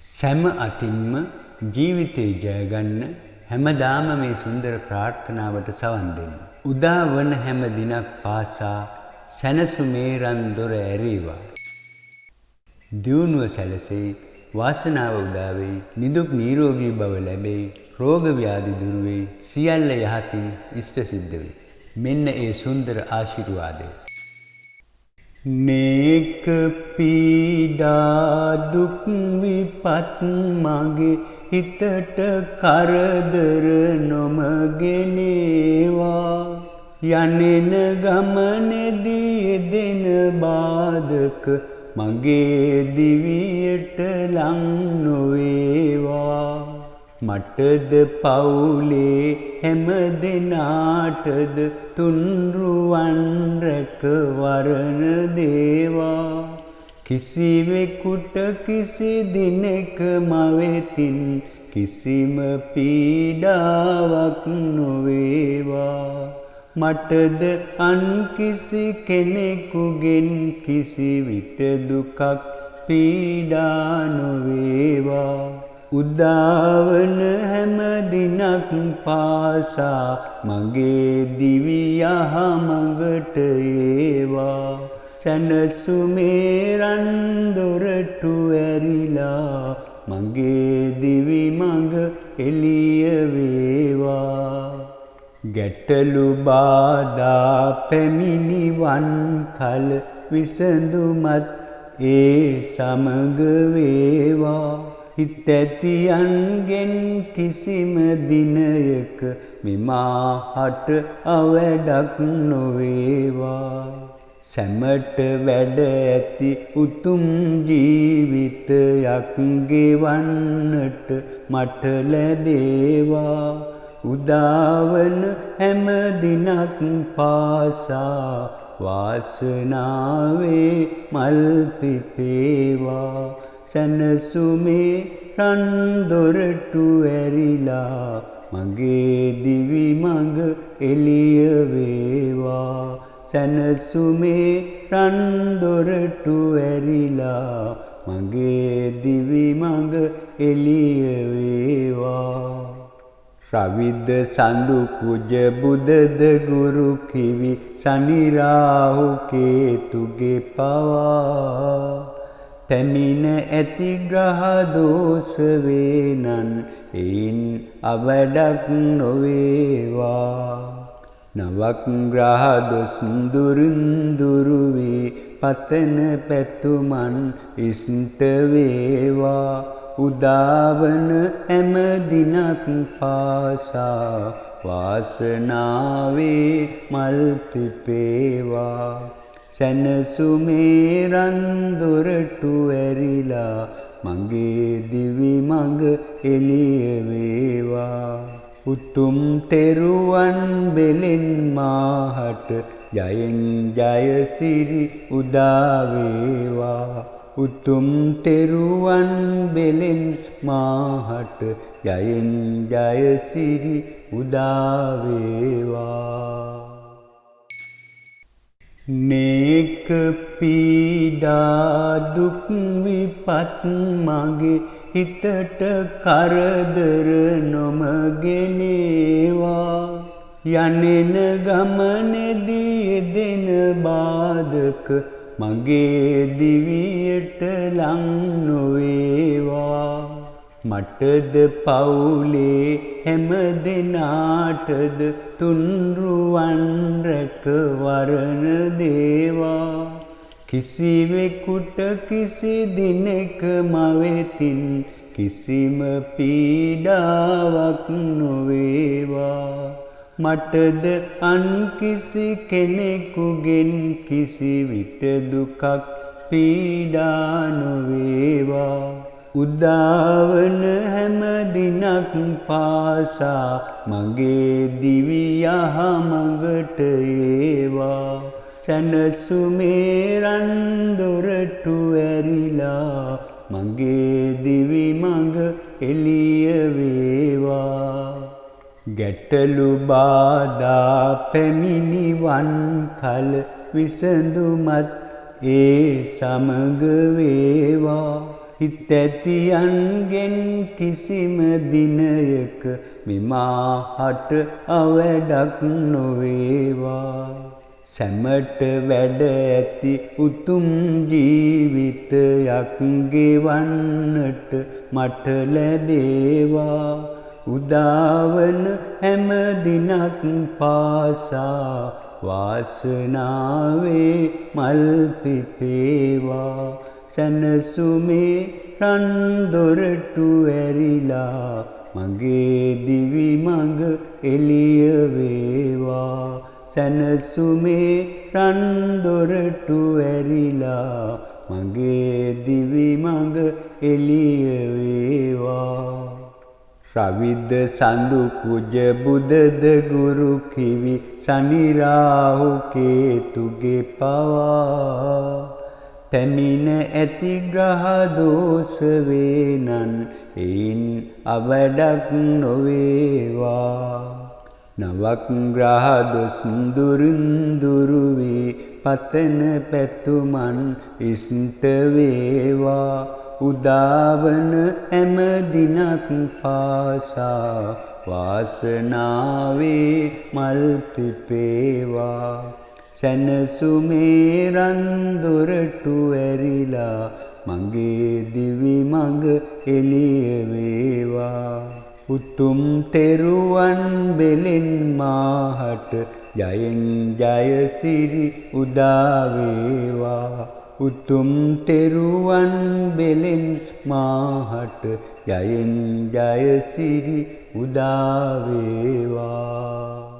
සෑම අතින්ම ජීවිතේ ජයගන්න හැමදාම මේ සුන්දර ප්‍රාර්ථනාවට සවන් දෙන්න. උදා වන හැම දිනක් පාසා සැනසුමේ රන් දොර ඇරේවා. දියුණුව සැලසෙයි, වාසනාව උදා වෙයි, නිදුක් නිරෝගී බව ලැබෙයි, රෝග ව්‍යාධි දුරු වෙයි, සියල්ල යහතින් ඉෂ්ට සිද්ධ වෙයි. මෙන්න ඒ සුන්දර ආශිර්වාදය. නේක පීඩා දුක් විපත් මගේ හිතට කරදර නොමගෙනේවා. යන්නෙන ගමනේදී දෙන බාධක මගේ දිවියට ලං නොවේවා. මටද පවුලේ හැම දෙනාටද තුන්රුවන් රැක වරණ දේවා. කිසිවෙකුට කිසි දිනෙක මවෙතින් කිසිම පීඩාවක් නොවේවා. මටද අන් කිසි කෙනෙකුගෙන් කිසි විට දුකක් පීඩා නොවේවා. උදාවන හැම දිනක් පාසා මගේ දිවි යහමඟට ඒවා. සැනසුමේ රන් දොරටු ඇරිලා මගේ දිවි මඟ එළිය වේවා. ගැටලු බාධා පැමිණිවන් කල විසඳුමත් ඒ සමග වේවා. හිත ඇතියන්ගෙන් කිසිම දිනයක මෙමාහට අවැඩක් නොවේවා. සැමට වැඩ ඇති උතුම් ජීවිතයක් ගෙවන්නට මට ලැබේවා. උදාවන හැම දිනක් පාසා වාසනාවේ මල් පිපේවා. සැනසුමේ රන් දොරටු ඇරිලා මගේ දිවි මඟ එළිය වේවා. සැනසුමේ රන් දොරටු ඇරිලා මගේ දිවි මඟ එළිය වේවා. රවිද සඳු කුජ බුදද ගුරු කිවි සනි රාහු කේතුගේ පවා. පැමිණ ඇති ග්‍රහ දෝෂ වේනන් එයින් අවඩක් නොවේවා. නවක් ග්‍රහ දොස් දුරින් දුරු වී පතන පැතුමන් ඉෂ්ට වේවා. උදාවන හැම දිනක් පාසා වාසනාවේ මල් පිපේවා. සැනසුමේ රන් දොරටු ඇරිලා මගේ දිවි මඟ එළිය වේවා. උතුම් තෙරුවන් බෙලෙන් මාහට ජයෙන් ජය සිරි උදා වේවා. උතුම් තෙරුවන් බෙලෙන් මාහට ජයෙන් ජය සිරි උදා වේවා. නේක පීඩා දුක් විපත් මගේ හිතට කරදර නොමගෙනේවා. යන්නෙන ගමනේදී දෙන බාධක මගේ දිවියට ලං නොවේවා. මටද පවුලේ හැම දෙනාටද තුන්රුවන් රැක වරණ දේවා. කිසිවෙකුට කිසි දිනෙක මවෙතින් කිසිම පීඩාවක් නොවේවා. මටද අන් කිසි කෙනෙකුගෙන් කිසි විට දුකක් පීඩා නොවේවා. උදාවන හැම දිනක් පාසා මගේ දිවි යහමඟට ඒවා. සැනසුමේ රන් දොරටු ඇරිලා මගේ දිවි මඟ එළිය වේවා. ගැටලු බාධා පැමිණිවන් කල විසඳුමත් ඒ සමග වේවා. හිත ඇතියන්ගෙන් කිසිම දිනයක මෙමාහට අවඩක් නොවේවා. සැමට වැඩ ඇති උතුම් ජීවිතයක් ගෙවන්නට මට ලැබේවා. උදාවන හැම දිනක් පාසා වාසනාවේ මල් පිපේවා. සැනසුමේ රන් දොරටු ඇරිලා මගේ දිවි මඟ එළිය වේවා. සැනසුමේ රන් දොරටු ඇරිලා මගේ දිවි මඟ එළිය වේවා. රවිද සඳු කුජ බුදද ගුරු කිවි සනි රාහු කේතුගේ පවා පැමිණ ඇති ග්‍රහ දෝෂ වේනන් එයින් අවඩක් නොවේවා. නවක් ග්‍රහ දොස් දුරින් දුරු වී පතන පැතුමන් ඉෂ්ට වේවා. උදාවන හැම දිනක් පාසා වාසනාවේ මල් පිපේවා. සැනසුමේ රන් දොරටු ඇරිලා මගේ දිවි මඟ එළිය වේවා. උතුම් තෙරුවන් බෙලෙන් මාහට ජයෙන් ජය සිරි උදා වේවා. උතුම් තෙරුවන් බෙලෙන් මාහට ජයෙන් ජය සිරි උදා වේවා.